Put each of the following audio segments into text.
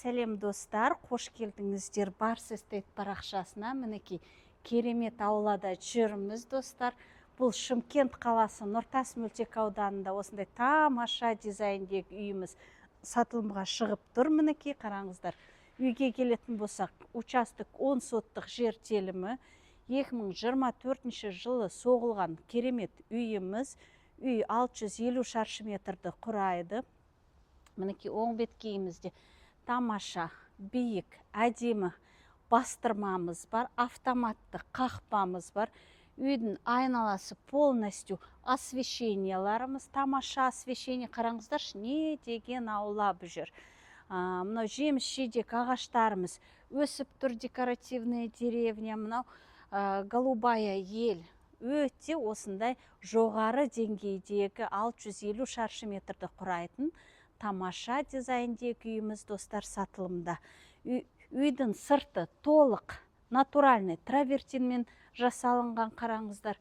Сәлем достар, қош келдіңіздер Барс Эстейт парақшасына. Мінекей керемет аулада жүрміз достар. Бұл Шымкент қаласы Нұртас мөлтек ауданында осындай тамаша дизайндегі үйіміз сатылымға шығып тұр. Мінекей қараңыздар. Үйге келетін болсақ, участок 10 соттық жер телімі 2024 жылы соғылған керемет үйіміз. Үй 650 шаршы метрді құрайды. Мінекей оң беткейімізде тамаша, биік, әдемі бастырмамыз бар, автоматты қақпамыз бар. Үйдің айналасы полностью освещенияларымыз, тамаша освещение. Қараңыздаршы, не деген аула бұл жер. Мынау жеміс жидек ағаштарымыз өсіп тұр, декоративная деревня. Мынау голубая ел. Өте осындай жоғары деңгейдегі 650 шаршы метрді құрайтын тамаша дизайндегі үйіміз достар сатылымда. Үйдің сырты толық натуральный травертинмен жасалынған, қараңыздар.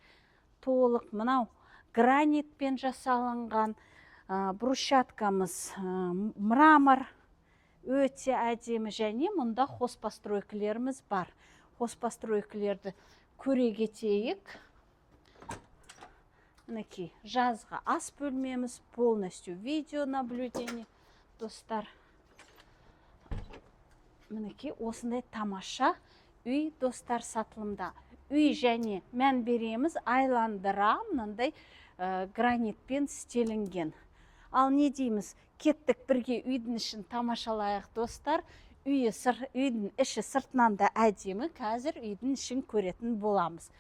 Толық мынау гранитпен жасалынған, брусчаткамыз мрамор, өте әдемі. Және мұнда хозпостройкілеріміз бар. Хозпостройкілерді көре кетейік. Мінекей жазға ас бөлмеміз, полностью видео наблюдение достар. Мінекей осындай тамаша үй достар сатылымда. Үй және мән береміз айландыра мынандай гранитпен стелінген. Ал не дейміз, кеттік бірге үйдің ішін тамашалайық достар. Үйдің іші сыртынан да әдемі, қазір үйдің ішін көретін боламыз.